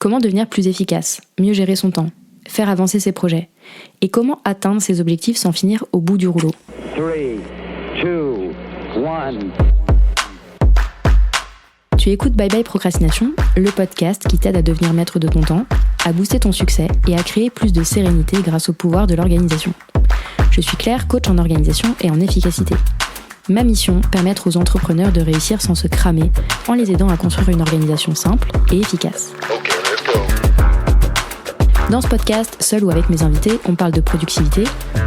Comment devenir plus efficace, mieux gérer son temps, faire avancer ses projets et comment atteindre ses objectifs sans finir au bout du rouleau. 3, 2, 1. Tu écoutes Bye Bye Procrastination, le podcast qui t'aide à devenir maître de ton temps, à booster ton succès et à créer plus de sérénité grâce au pouvoir de l'organisation. Je suis Claire, coach en organisation et en efficacité. Ma mission, permettre aux entrepreneurs de réussir sans se cramer en les aidant à construire une organisation simple et efficace. Dans ce podcast, seul ou avec mes invités, on parle de productivité,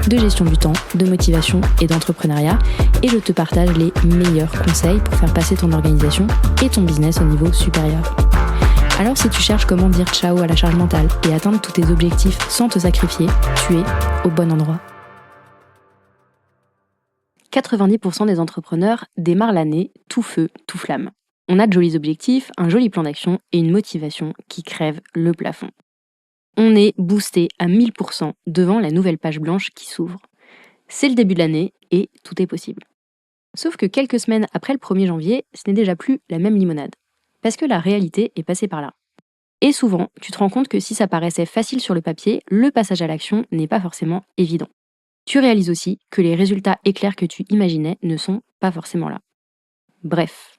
de gestion du temps, de motivation et d'entrepreneuriat et je te partage les meilleurs conseils pour faire passer ton organisation et ton business au niveau supérieur. Alors si tu cherches comment dire ciao à la charge mentale et atteindre tous tes objectifs sans te sacrifier, tu es au bon endroit. 90% des entrepreneurs démarrent l'année tout feu, tout flamme. On a de jolis objectifs, un joli plan d'action et une motivation qui crève le plafond. On est boosté à 1000% devant la nouvelle page blanche qui s'ouvre. C'est le début de l'année et tout est possible. Sauf que quelques semaines après le 1er janvier, ce n'est déjà plus la même limonade. Parce que la réalité est passée par là. Et souvent, tu te rends compte que si ça paraissait facile sur le papier, le passage à l'action n'est pas forcément évident. Tu réalises aussi que les résultats éclairs que tu imaginais ne sont pas forcément là. Bref,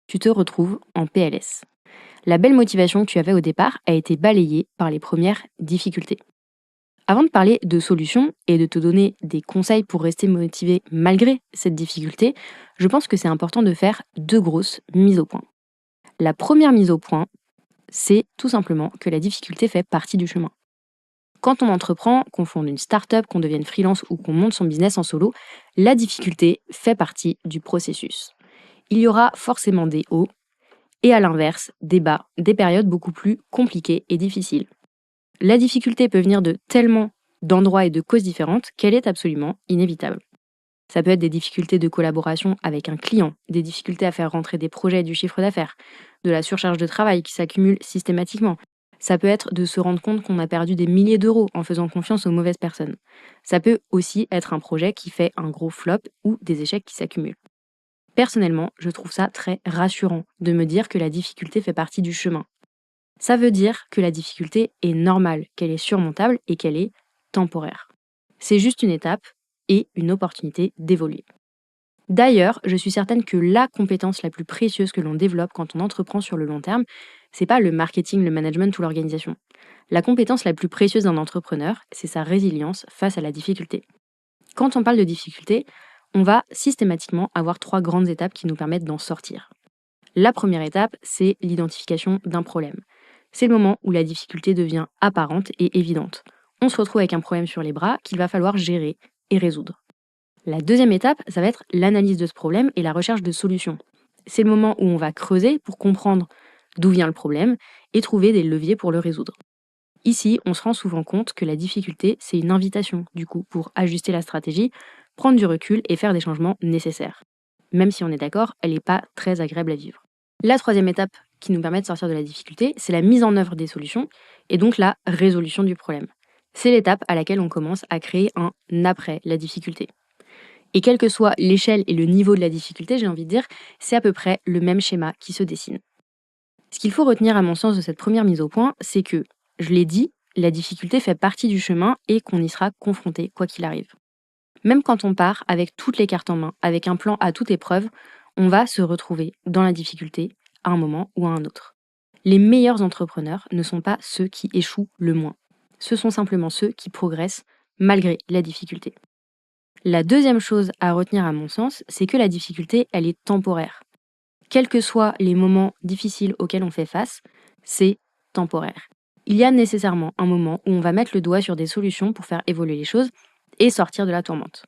tu te retrouves en PLS. La belle motivation que tu avais au départ a été balayée par les premières difficultés. Avant de parler de solutions et de te donner des conseils pour rester motivé malgré cette difficulté, je pense que c'est important de faire 2 grosses mises au point. La première mise au point, c'est tout simplement que la difficulté fait partie du chemin. Quand on entreprend, qu'on fonde une start-up, qu'on devienne freelance ou qu'on monte son business en solo, la difficulté fait partie du processus. Il y aura forcément des hauts, et à l'inverse, des bas, des périodes beaucoup plus compliquées et difficiles. La difficulté peut venir de tellement d'endroits et de causes différentes qu'elle est absolument inévitable. Ça peut être des difficultés de collaboration avec un client, des difficultés à faire rentrer des projets et du chiffre d'affaires, de la surcharge de travail qui s'accumule systématiquement. Ça peut être de se rendre compte qu'on a perdu des milliers d'euros en faisant confiance aux mauvaises personnes. Ça peut aussi être un projet qui fait un gros flop ou des échecs qui s'accumulent. Personnellement, je trouve ça très rassurant de me dire que la difficulté fait partie du chemin. Ça veut dire que la difficulté est normale, qu'elle est surmontable et qu'elle est temporaire. C'est juste une étape et une opportunité d'évoluer. D'ailleurs, je suis certaine que la compétence la plus précieuse que l'on développe quand on entreprend sur le long terme, c'est pas le marketing, le management ou l'organisation. La compétence la plus précieuse d'un entrepreneur, c'est sa résilience face à la difficulté. Quand on parle de difficulté, on va systématiquement avoir 3 grandes étapes qui nous permettent d'en sortir. La première étape, c'est l'identification d'un problème. C'est le moment où la difficulté devient apparente et évidente. On se retrouve avec un problème sur les bras qu'il va falloir gérer et résoudre. La deuxième étape, ça va être l'analyse de ce problème et la recherche de solutions. C'est le moment où on va creuser pour comprendre d'où vient le problème et trouver des leviers pour le résoudre. Ici, on se rend souvent compte que la difficulté, c'est une invitation, du coup, pour ajuster la stratégie, prendre du recul et faire des changements nécessaires. Même si on est d'accord, elle n'est pas très agréable à vivre. La troisième étape qui nous permet de sortir de la difficulté, c'est la mise en œuvre des solutions et donc la résolution du problème. C'est l'étape à laquelle on commence à créer un après la difficulté. Et quelle que soit l'échelle et le niveau de la difficulté, j'ai envie de dire, c'est à peu près le même schéma qui se dessine. Ce qu'il faut retenir à mon sens de cette première mise au point, c'est que, je l'ai dit, la difficulté fait partie du chemin et qu'on y sera confronté quoi qu'il arrive. Même quand on part avec toutes les cartes en main, avec un plan à toute épreuve, on va se retrouver dans la difficulté à un moment ou à un autre. Les meilleurs entrepreneurs ne sont pas ceux qui échouent le moins. Ce sont simplement ceux qui progressent malgré la difficulté. La deuxième chose à retenir à mon sens, c'est que la difficulté, elle est temporaire. Quels que soient les moments difficiles auxquels on fait face, c'est temporaire. Il y a nécessairement un moment où on va mettre le doigt sur des solutions pour faire évoluer les choses et sortir de la tourmente.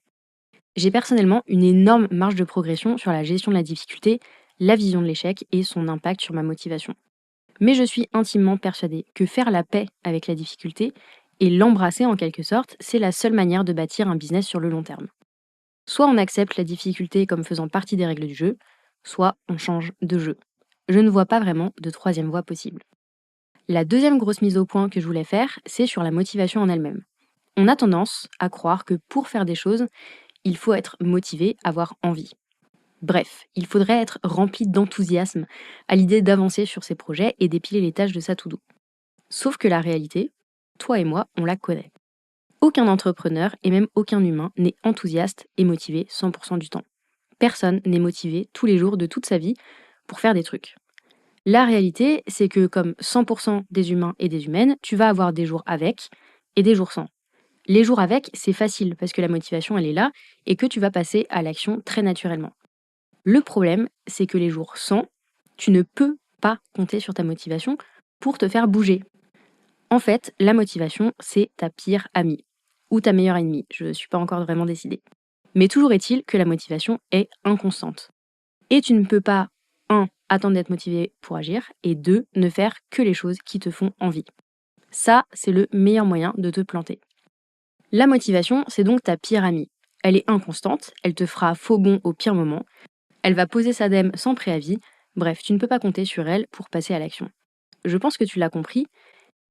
J'ai personnellement une énorme marge de progression sur la gestion de la difficulté, la vision de l'échec et son impact sur ma motivation. Mais je suis intimement persuadée que faire la paix avec la difficulté et l'embrasser en quelque sorte, c'est la seule manière de bâtir un business sur le long terme. Soit on accepte la difficulté comme faisant partie des règles du jeu, soit on change de jeu. Je ne vois pas vraiment de troisième voie possible. La deuxième grosse mise au point que je voulais faire, c'est sur la motivation en elle-même. On a tendance à croire que pour faire des choses, il faut être motivé, avoir envie. Bref, il faudrait être rempli d'enthousiasme à l'idée d'avancer sur ses projets et d'épiler les tâches de sa to-do. Sauf que la réalité, toi et moi, on la connaît. Aucun entrepreneur et même aucun humain n'est enthousiaste et motivé 100% du temps. Personne n'est motivé tous les jours de toute sa vie pour faire des trucs. La réalité, c'est que comme 100% des humains et des humaines, tu vas avoir des jours avec et des jours sans. Les jours avec, c'est facile parce que la motivation, elle est là et que tu vas passer à l'action très naturellement. Le problème, c'est que les jours sans, tu ne peux pas compter sur ta motivation pour te faire bouger. En fait, la motivation, c'est ta pire amie ou ta meilleure ennemie. Je ne suis pas encore vraiment décidée. Mais toujours est-il que la motivation est inconstante. Et tu ne peux pas, 1, attendre d'être motivé pour agir, et 2, ne faire que les choses qui te font envie. Ça, c'est le meilleur moyen de te planter. La motivation, c'est donc ta pire amie. Elle est inconstante, elle te fera faux bond au pire moment, elle va poser sa dème sans préavis, bref, tu ne peux pas compter sur elle pour passer à l'action. Je pense que tu l'as compris,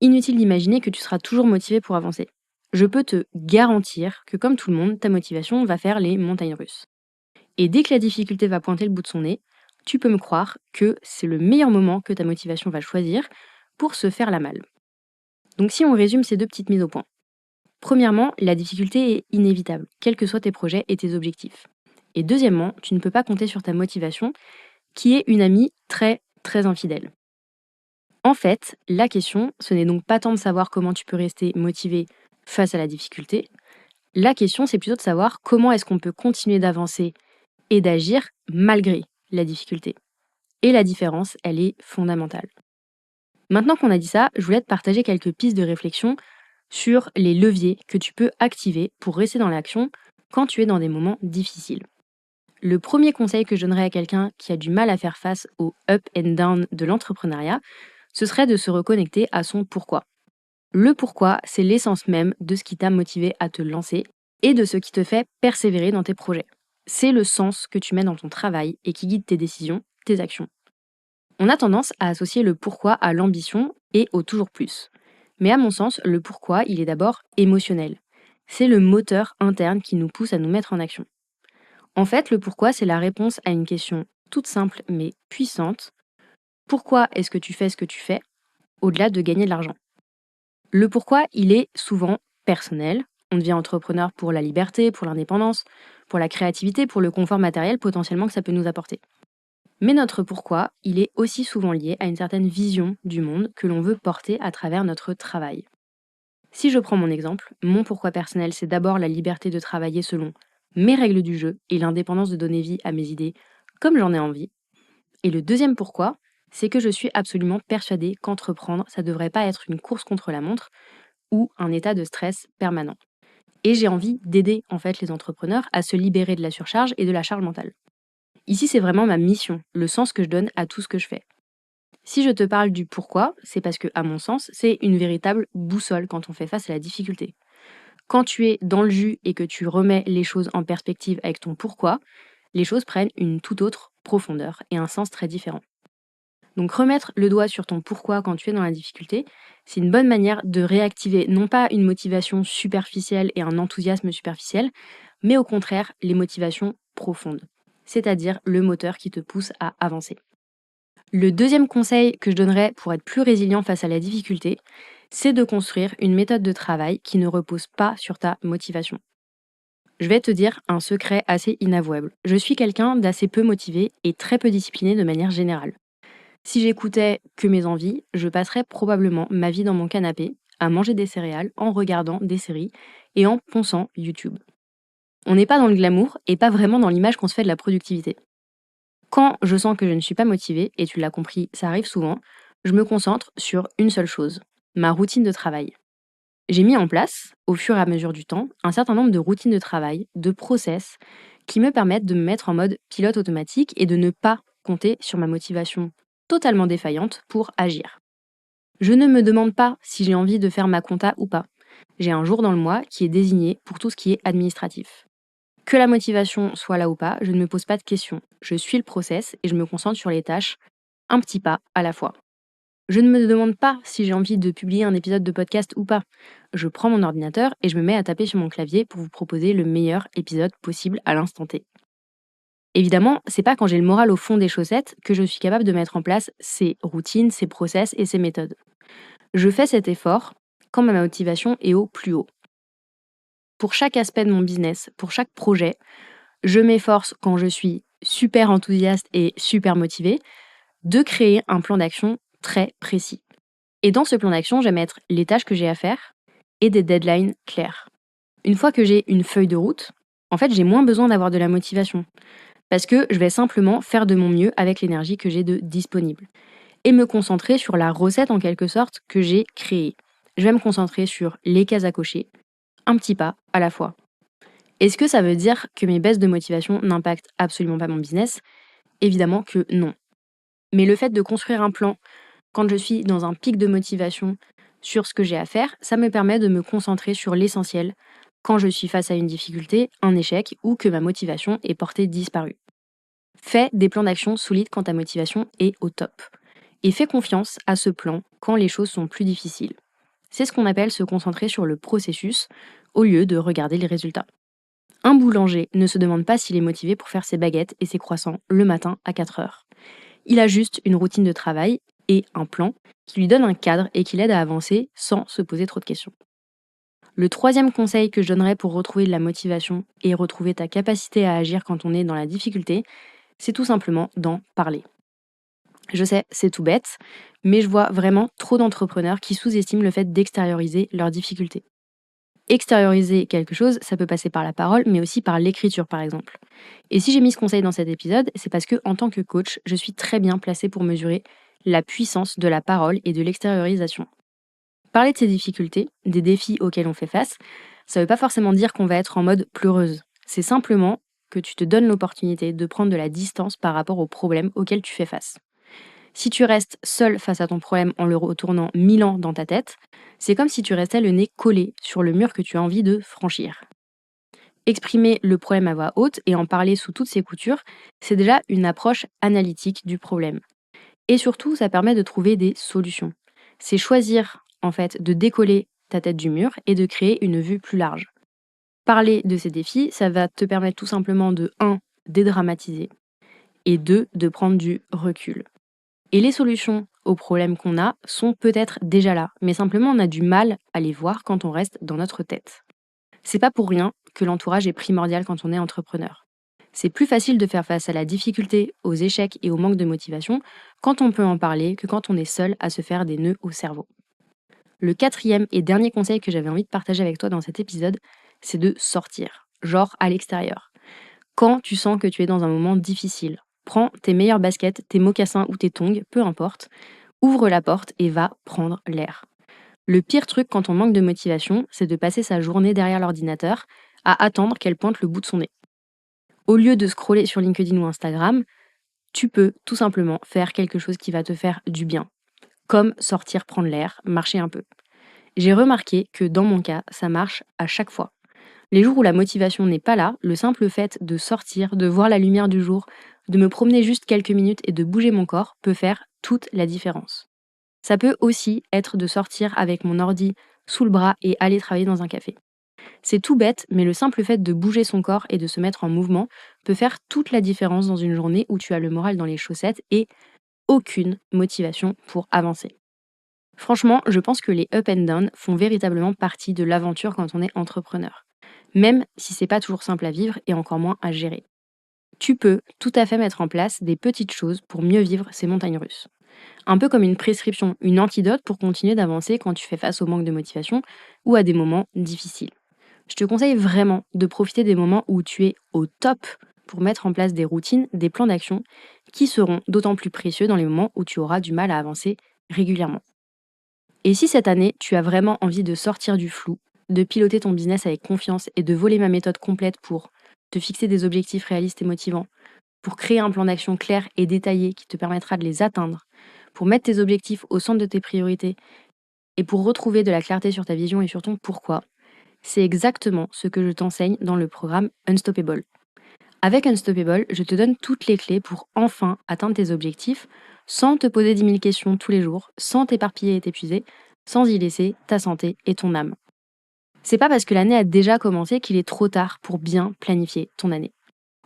inutile d'imaginer que tu seras toujours motivé pour avancer. Je peux te garantir que comme tout le monde, ta motivation va faire les montagnes russes. Et dès que la difficulté va pointer le bout de son nez, tu peux me croire que c'est le meilleur moment que ta motivation va choisir pour se faire la malle. Donc si on résume ces 2 petites mises au point. Premièrement, la difficulté est inévitable, quels que soient tes projets et tes objectifs. Et deuxièmement, tu ne peux pas compter sur ta motivation, qui est une amie très, très infidèle. En fait, la question, ce n'est donc pas tant de savoir comment tu peux rester motivé face à la difficulté. La question, c'est plutôt de savoir comment est-ce qu'on peut continuer d'avancer et d'agir malgré la difficulté. Et la différence, elle est fondamentale. Maintenant qu'on a dit ça, je voulais te partager quelques pistes de réflexion sur les leviers que tu peux activer pour rester dans l'action quand tu es dans des moments difficiles. Le premier conseil que je donnerais à quelqu'un qui a du mal à faire face au up and down de l'entrepreneuriat, ce serait de se reconnecter à son pourquoi. Le pourquoi, c'est l'essence même de ce qui t'a motivé à te lancer et de ce qui te fait persévérer dans tes projets. C'est le sens que tu mets dans ton travail et qui guide tes décisions, tes actions. On a tendance à associer le pourquoi à l'ambition et au toujours plus. Mais à mon sens, le pourquoi, il est d'abord émotionnel. C'est le moteur interne qui nous pousse à nous mettre en action. En fait, le pourquoi, c'est la réponse à une question toute simple mais puissante. Pourquoi est-ce que tu fais ce que tu fais, au-delà de gagner de l'argent? Le pourquoi, il est souvent personnel. On devient entrepreneur pour la liberté, pour l'indépendance, pour la créativité, pour le confort matériel potentiellement que ça peut nous apporter. Mais notre pourquoi, il est aussi souvent lié à une certaine vision du monde que l'on veut porter à travers notre travail. Si je prends mon exemple, mon pourquoi personnel, c'est d'abord la liberté de travailler selon mes règles du jeu et l'indépendance de donner vie à mes idées comme j'en ai envie. Et le deuxième pourquoi, c'est que je suis absolument persuadée qu'entreprendre, ça ne devrait pas être une course contre la montre ou un état de stress permanent. Et j'ai envie d'aider en fait les entrepreneurs à se libérer de la surcharge et de la charge mentale. Ici, c'est vraiment ma mission, le sens que je donne à tout ce que je fais. Si je te parle du pourquoi, c'est parce que, à mon sens, c'est une véritable boussole quand on fait face à la difficulté. Quand tu es dans le jus et que tu remets les choses en perspective avec ton pourquoi, les choses prennent une toute autre profondeur et un sens très différent. Donc remettre le doigt sur ton pourquoi quand tu es dans la difficulté, c'est une bonne manière de réactiver non pas une motivation superficielle et un enthousiasme superficiel, mais au contraire les motivations profondes, c'est-à-dire le moteur qui te pousse à avancer. Le deuxième conseil que je donnerais pour être plus résilient face à la difficulté, c'est de construire une méthode de travail qui ne repose pas sur ta motivation. Je vais te dire un secret assez inavouable. Je suis quelqu'un d'assez peu motivé et très peu discipliné de manière générale. Si j'écoutais que mes envies, je passerais probablement ma vie dans mon canapé, à manger des céréales, en regardant des séries et en ponçant YouTube. On n'est pas dans le glamour et pas vraiment dans l'image qu'on se fait de la productivité. Quand je sens que je ne suis pas motivée, et tu l'as compris, ça arrive souvent, je me concentre sur une seule chose, ma routine de travail. J'ai mis en place, au fur et à mesure du temps, un certain nombre de routines de travail, de process, qui me permettent de me mettre en mode pilote automatique et de ne pas compter sur ma motivation totalement défaillante pour agir. Je ne me demande pas si j'ai envie de faire ma compta ou pas. J'ai un jour dans le mois qui est désigné pour tout ce qui est administratif. Que la motivation soit là ou pas, je ne me pose pas de questions. Je suis le process et je me concentre sur les tâches, un petit pas à la fois. Je ne me demande pas si j'ai envie de publier un épisode de podcast ou pas. Je prends mon ordinateur et je me mets à taper sur mon clavier pour vous proposer le meilleur épisode possible à l'instant T. Évidemment, c'est pas quand j'ai le moral au fond des chaussettes que je suis capable de mettre en place ces routines, ces process et ces méthodes. Je fais cet effort quand ma motivation est au plus haut. Pour chaque aspect de mon business, pour chaque projet, je m'efforce quand je suis super enthousiaste et super motivée de créer un plan d'action très précis. Et dans ce plan d'action, je vais mettre les tâches que j'ai à faire et des deadlines clairs. Une fois que j'ai une feuille de route, en fait, j'ai moins besoin d'avoir de la motivation parce que je vais simplement faire de mon mieux avec l'énergie que j'ai de disponible et me concentrer sur la recette en quelque sorte que j'ai créée. Je vais me concentrer sur les cases à cocher, un petit pas à la fois. Est-ce que ça veut dire que mes baisses de motivation n'impactent absolument pas mon business? Évidemment que non. Mais le fait de construire un plan quand je suis dans un pic de motivation sur ce que j'ai à faire, ça me permet de me concentrer sur l'essentiel quand je suis face à une difficulté, un échec ou que ma motivation est portée disparue. Fais des plans d'action solides quand ta motivation est au top. Et fais confiance à ce plan quand les choses sont plus difficiles. C'est ce qu'on appelle se concentrer sur le processus au lieu de regarder les résultats. Un boulanger ne se demande pas s'il est motivé pour faire ses baguettes et ses croissants le matin à 4 heures. Il a juste une routine de travail et un plan qui lui donne un cadre et qui l'aide à avancer sans se poser trop de questions. Le troisième conseil que je donnerais pour retrouver de la motivation et retrouver ta capacité à agir quand on est dans la difficulté, c'est tout simplement d'en parler. Je sais, c'est tout bête, mais je vois vraiment trop d'entrepreneurs qui sous-estiment le fait d'extérioriser leurs difficultés. Extérioriser quelque chose, ça peut passer par la parole, mais aussi par l'écriture par exemple. Et si j'ai mis ce conseil dans cet épisode, c'est parce que en tant que coach, je suis très bien placée pour mesurer la puissance de la parole et de l'extériorisation. Parler de ses difficultés, des défis auxquels on fait face, ça ne veut pas forcément dire qu'on va être en mode pleureuse. C'est simplement que tu te donnes l'opportunité de prendre de la distance par rapport aux problèmes auxquels tu fais face. Si tu restes seul face à ton problème en le retournant 1000 ans dans ta tête, c'est comme si tu restais le nez collé sur le mur que tu as envie de franchir. Exprimer le problème à voix haute et en parler sous toutes ses coutures, c'est déjà une approche analytique du problème. Et surtout, ça permet de trouver des solutions. C'est choisir, en fait, de décoller ta tête du mur et de créer une vue plus large. Parler de ces défis, ça va te permettre tout simplement de 1. Dédramatiser et 2. De prendre du recul. Et les solutions aux problèmes qu'on a sont peut-être déjà là, mais simplement on a du mal à les voir quand on reste dans notre tête. C'est pas pour rien que l'entourage est primordial quand on est entrepreneur. C'est plus facile de faire face à la difficulté, aux échecs et au manque de motivation quand on peut en parler que quand on est seul à se faire des nœuds au cerveau. Le quatrième et dernier conseil que j'avais envie de partager avec toi dans cet épisode, c'est de sortir, genre à l'extérieur. Quand tu sens que tu es dans un moment difficile, prends tes meilleures baskets, tes mocassins ou tes tongs, peu importe, ouvre la porte et va prendre l'air. Le pire truc quand on manque de motivation, c'est de passer sa journée derrière l'ordinateur à attendre qu'elle pointe le bout de son nez. Au lieu de scroller sur LinkedIn ou Instagram, tu peux tout simplement faire quelque chose qui va te faire du bien, comme sortir prendre l'air, marcher un peu. J'ai remarqué que dans mon cas, ça marche à chaque fois. Les jours où la motivation n'est pas là, le simple fait de sortir, de voir la lumière du jour, de me promener juste quelques minutes et de bouger mon corps peut faire toute la différence. Ça peut aussi être de sortir avec mon ordi sous le bras et aller travailler dans un café. C'est tout bête, mais le simple fait de bouger son corps et de se mettre en mouvement peut faire toute la différence dans une journée où tu as le moral dans les chaussettes et aucune motivation pour avancer. Franchement, je pense que les up and down font véritablement partie de l'aventure quand on est entrepreneur, même si c'est pas toujours simple à vivre et encore moins à gérer. Tu peux tout à fait mettre en place des petites choses pour mieux vivre ces montagnes russes. Un peu comme une prescription, une antidote pour continuer d'avancer quand tu fais face au manque de motivation ou à des moments difficiles. Je te conseille vraiment de profiter des moments où tu es au top pour mettre en place des routines, des plans d'action qui seront d'autant plus précieux dans les moments où tu auras du mal à avancer régulièrement. Et si cette année, tu as vraiment envie de sortir du flou, de piloter ton business avec confiance et de voler ma méthode complète pour te fixer des objectifs réalistes et motivants, pour créer un plan d'action clair et détaillé qui te permettra de les atteindre, pour mettre tes objectifs au centre de tes priorités et pour retrouver de la clarté sur ta vision et sur ton pourquoi, c'est exactement ce que je t'enseigne dans le programme Unstoppable. Avec Unstoppable, je te donne toutes les clés pour enfin atteindre tes objectifs sans te poser 10 000 questions tous les jours, sans t'éparpiller et t'épuiser, sans y laisser ta santé et ton âme. C'est pas parce que l'année a déjà commencé qu'il est trop tard pour bien planifier ton année.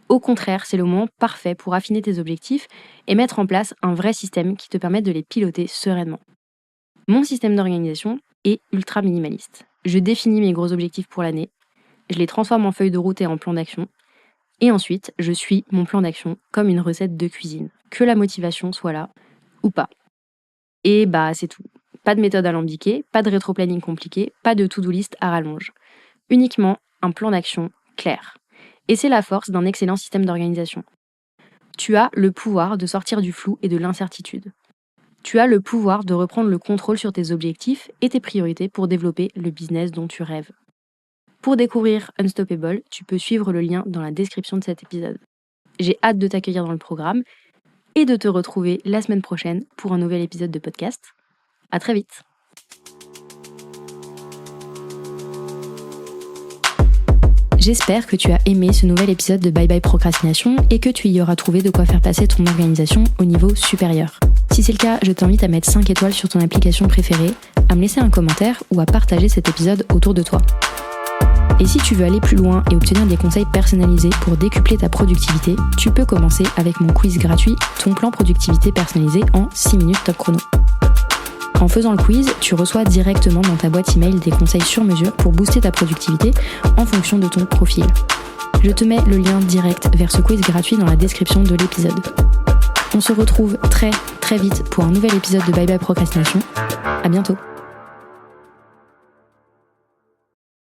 Au contraire, c'est le moment parfait pour affiner tes objectifs et mettre en place un vrai système qui te permette de les piloter sereinement. Mon système d'organisation est ultra minimaliste. Je définis mes gros objectifs pour l'année, je les transforme en feuille de route et en plan d'action, et ensuite je suis mon plan d'action comme une recette de cuisine, que la motivation soit là ou pas. Et c'est tout. Pas de méthode alambiquée, pas de rétro-planning compliqué, pas de to-do list à rallonge. Uniquement un plan d'action clair. Et c'est la force d'un excellent système d'organisation. Tu as le pouvoir de sortir du flou et de l'incertitude. Tu as le pouvoir de reprendre le contrôle sur tes objectifs et tes priorités pour développer le business dont tu rêves. Pour découvrir Unstoppable, tu peux suivre le lien dans la description de cet épisode. J'ai hâte de t'accueillir dans le programme et de te retrouver la semaine prochaine pour un nouvel épisode de podcast. À très vite. J'espère que tu as aimé ce nouvel épisode de Bye Bye Procrastination et que tu y auras trouvé de quoi faire passer ton organisation au niveau supérieur. Si c'est le cas, je t'invite à mettre 5 étoiles sur ton application préférée, à me laisser un commentaire ou à partager cet épisode autour de toi. Et si tu veux aller plus loin et obtenir des conseils personnalisés pour décupler ta productivité, tu peux commencer avec mon quiz gratuit Ton plan productivité personnalisé en 6 minutes top chrono. En faisant le quiz, tu reçois directement dans ta boîte email des conseils sur mesure pour booster ta productivité en fonction de ton profil. Je te mets le lien direct vers ce quiz gratuit dans la description de l'épisode. On se retrouve très vite pour un nouvel épisode de Bye Bye Procrastination. À bientôt.